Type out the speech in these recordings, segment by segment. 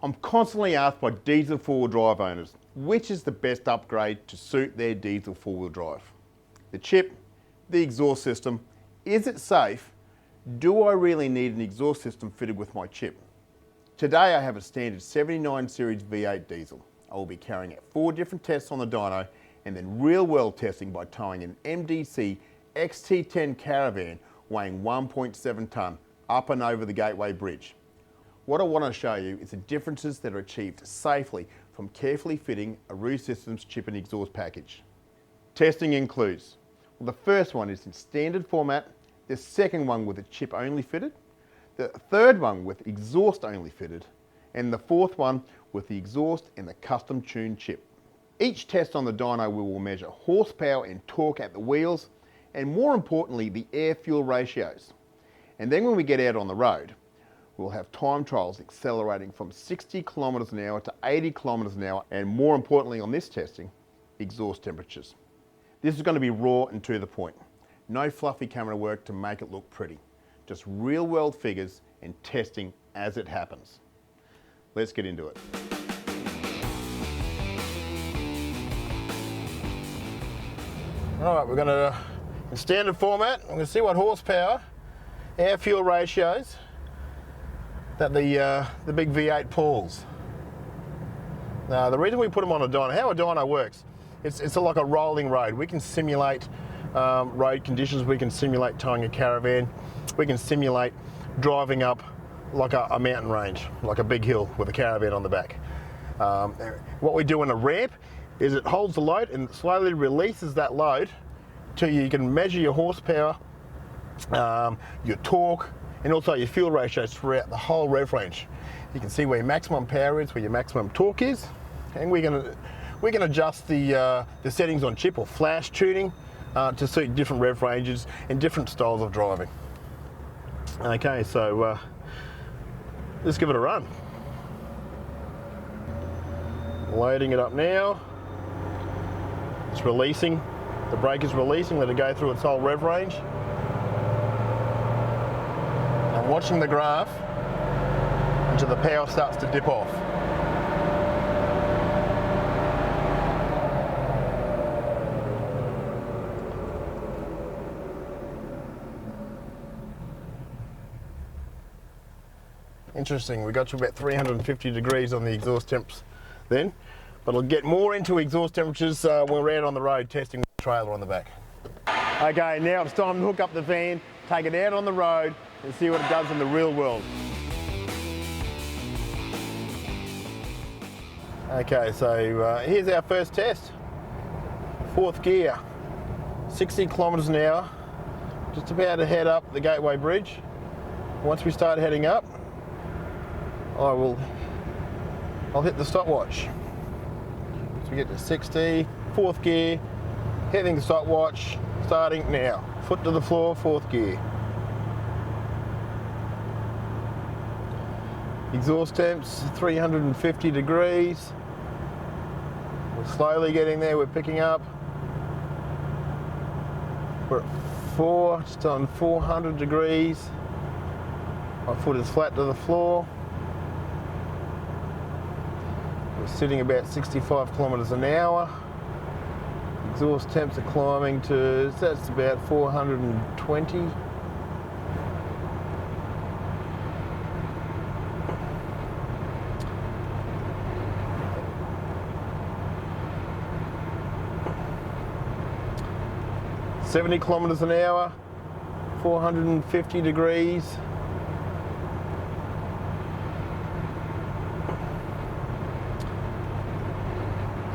I'm constantly asked by diesel four-wheel drive owners, which is the best upgrade to suit their diesel four-wheel drive? The chip, the exhaust system, is it safe? Do I really need an exhaust system fitted with my chip? Today I have a standard 79 series V8 diesel. I will be carrying out 4 different tests on the dyno and then real-world testing by towing an MDC XT10 caravan weighing 1.7 tonne up and over the Gateway Bridge. What I want to show you is the differences that are achieved safely from carefully fitting a Roo Systems chip and exhaust package. Testing includes, well, the first one is in standard format, the second one with a chip only fitted, the third one with exhaust only fitted, and the fourth one with the exhaust and the custom tuned chip. Each test on the dyno we will measure horsepower and torque at the wheels, and more importantly the air-fuel ratios. And then when we get out on the road, we'll have time trials accelerating from 60 kilometres an hour to 80 kilometres an hour, and more importantly on this testing, exhaust temperatures. This is going to be raw and to the point. No fluffy camera work to make it look pretty. Just real world figures and testing as it happens. Let's get into it. Alright, we're going to, in standard format, we're going to see what horsepower, air-fuel ratios that the big V8 pulls. Now, the reason we put them on a dyno, how a dyno works, it's like a rolling road. We can simulate road conditions, we can simulate towing a caravan, we can simulate driving up like a mountain range, like a big hill with a caravan on the back. What we do in a ramp is it holds the load and slowly releases that load till you can measure your horsepower, your torque, and also your fuel ratios throughout the whole rev range. You can see where your maximum power is, where your maximum torque is, and we can adjust the settings on chip or flash tuning to suit different rev ranges and different styles of driving. Okay, so let's give it a run. Loading it up now. It's releasing. The brake is releasing. Let it go through its whole rev range. I'm watching the graph until the power starts to dip off. Interesting, we got to about 350 degrees on the exhaust temps then, but I'll get more into exhaust temperatures when we're out on the road testing with the trailer on the back. Okay, now it's time to hook up the van, take it out on the road and see what it does in the real world. Okay, so here's our first test. 4th gear, 60 kilometres an hour, just about to head up the Gateway Bridge. Once we start heading up, I'll hit the stopwatch. So we get to 60, 4th gear, hitting the stopwatch, starting now. Foot to the floor, 4th gear. Exhaust temps, 350 degrees. We're slowly getting there, we're picking up. We're at 4, just on 400 degrees. My foot is flat to the floor. We're sitting about 65 kilometres an hour. Exhaust temps are climbing to, that's about 420. .70 kilometres an hour, 450 degrees.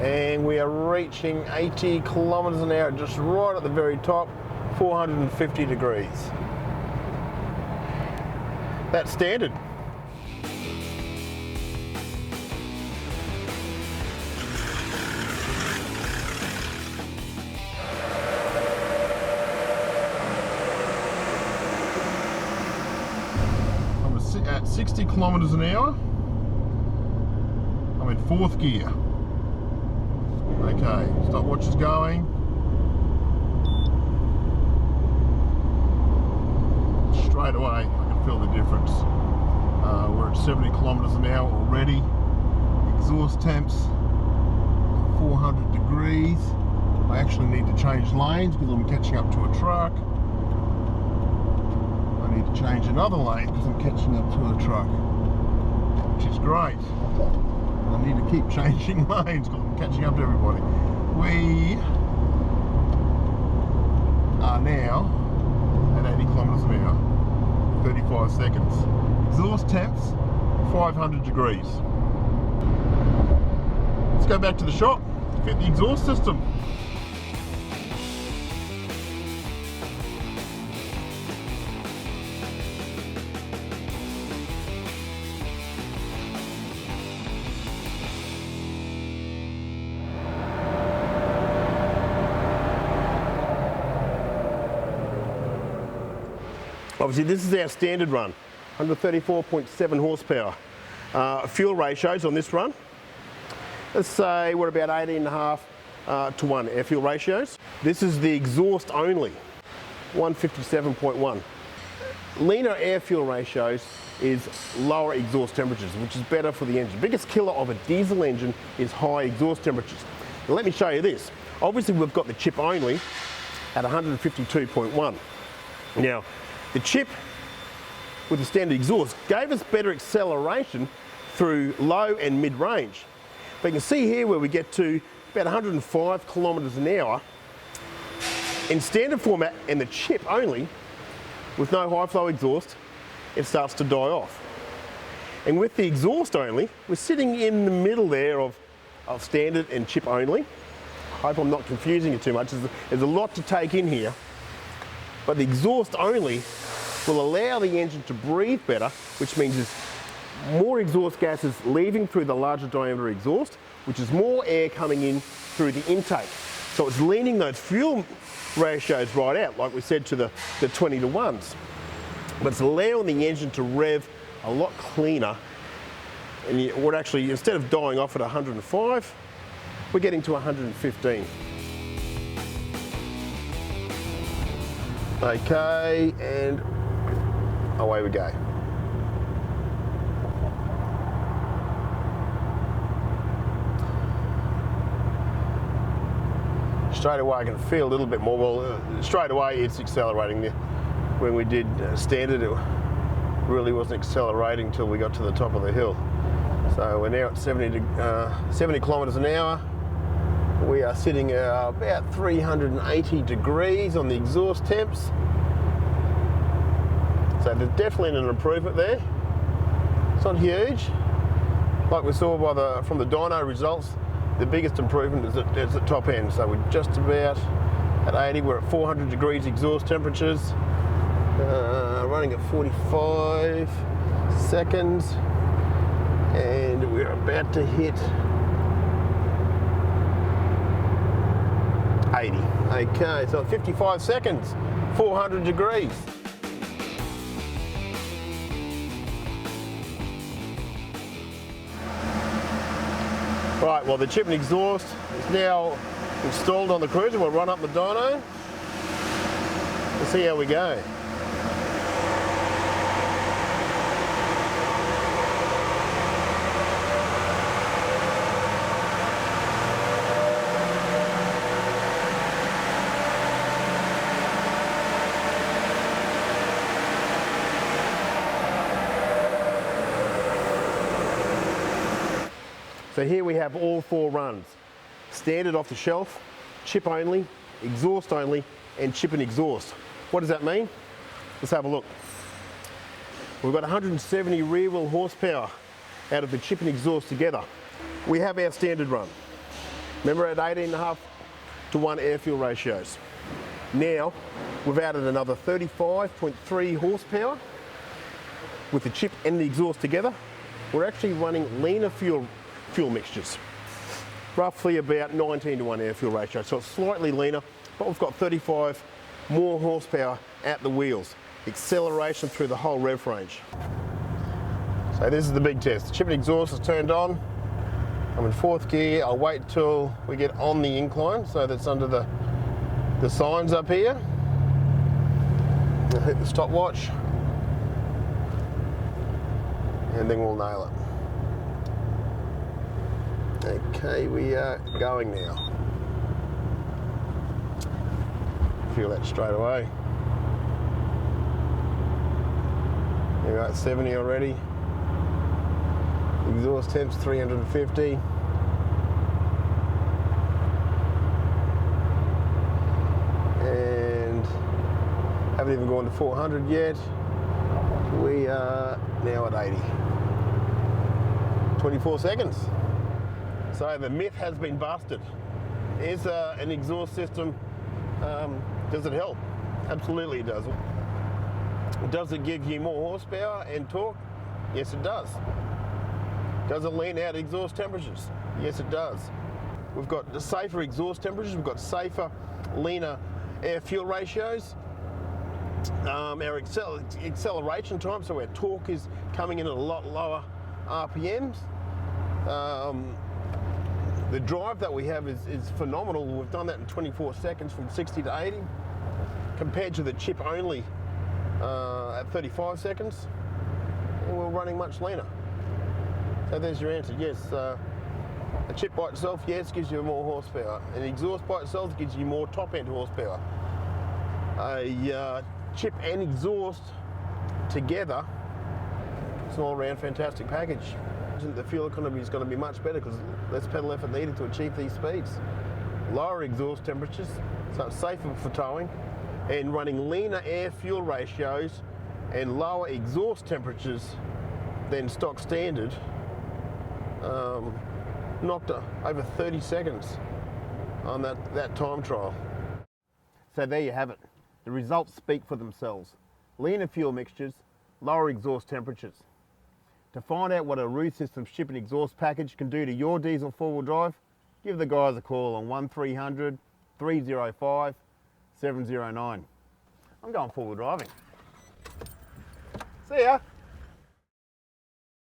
And we are reaching 80 kilometres an hour, just right at the very top, 450 degrees. That's standard. I'm at 60 kilometres an hour. I'm in 4th gear. Okay, stopwatch is going. Straight away, I can feel the difference. We're at 70 kilometers an hour already. Exhaust temps 400 degrees. I actually need to change lanes because I'm catching up to a truck. I need to change another lane because I'm catching up to a truck, which is great. I need to keep changing lanes because I'm catching up to everybody. We are now at 80 kilometers an hour, 35 seconds. Exhaust temps 500 degrees. Let's go back to the shop, fit the exhaust system. Obviously this is our standard run, 134.7 horsepower. Fuel ratios on this run, let's say we're about 18.5 to 1 air fuel ratios. This is the exhaust only, 157.1. Leaner air fuel ratios is lower exhaust temperatures, which is better for the engine. Biggest killer of a diesel engine is high exhaust temperatures. Now let me show you this. Obviously we've got the chip only at 152.1. Now, the chip with the standard exhaust gave us better acceleration through low and mid range. But you can see here where we get to about 105 kilometers an hour in standard format and the chip only with no high flow exhaust, it starts to die off. And with the exhaust only, we're sitting in the middle there of standard and chip only. I hope I'm not confusing you too much. There's a lot to take in here. But the exhaust only will allow the engine to breathe better, which means there's more exhaust gases leaving through the larger diameter exhaust, which is more air coming in through the intake. So it's leaning those fuel ratios right out, like we said, to the 20 to 1s. But it's allowing the engine to rev a lot cleaner. And we're actually, instead of dying off at 105, we're getting to 115. Okay, and away we go. Straight away I can feel a little bit more. Well, straight away it's accelerating. When we did standard, it really wasn't accelerating until we got to the top of the hill. So we're now at 70 kilometers an hour. We are sitting about 380 degrees on the exhaust temps. So there's definitely an improvement there. It's not huge. Like we saw from the dyno results, the biggest improvement is at the top end. So we're just about at 80, we're at 400 degrees exhaust temperatures, running at 45 seconds, and we're about to hit 80. Okay, so 55 seconds, 400 degrees. Right, well the chip and exhaust is now installed on the cruiser. We'll run up the dyno and see how we go. So here we have all four runs. Standard off the shelf, chip only, exhaust only, and chip and exhaust. What does that mean? Let's have a look. We've got 170 rear wheel horsepower out of the chip and exhaust together. We have our standard run. Remember at 18.5 to 1 air fuel ratios. Now we've added another 35.3 horsepower with the chip and the exhaust together. We're actually running leaner fuel mixtures, roughly about 19 to 1 air fuel ratio. So it's slightly leaner, but we've got 35 more horsepower at the wheels. Acceleration through the whole rev range. So this is the big test. The chip and exhaust is turned on. I'm in fourth gear. I'll wait till we get on the incline, so that's under the signs up here. I'll hit the stopwatch. and then we'll nail it. Okay, we are going now. Feel that straight away. You're at 70 already. Exhaust temp's 350. And haven't even gone to 400 yet. We are now at 80. 24 seconds. So the myth has been busted. Is an exhaust system, does it help? Absolutely it does. Does it give you more horsepower and torque? Yes, it does. Does it lean out exhaust temperatures? Yes, it does. We've got safer exhaust temperatures, we've got safer, leaner air-fuel ratios. Our acceleration time, so our torque is coming in at a lot lower RPMs. The drive that we have is phenomenal. We've done that in 24 seconds from 60 to 80, compared to the chip only at 35 seconds, and we're running much leaner. So there's your answer. Yes, a chip by itself, yes, gives you more horsepower. An exhaust by itself gives you more top-end horsepower. A chip and exhaust together, it's an all-round fantastic package. The fuel economy is going to be much better because less pedal effort needed to achieve these speeds. Lower exhaust temperatures, so it's safer for towing, and running leaner air-fuel ratios and lower exhaust temperatures than stock standard. Knocked over 30 seconds on that time trial. So there you have it. The results speak for themselves. Leaner fuel mixtures, lower exhaust temperatures. To find out what a Roo Systems chip and exhaust package can do to your diesel four-wheel drive, give the guys a call on 1300 305 709. I'm going four-wheel driving. See ya.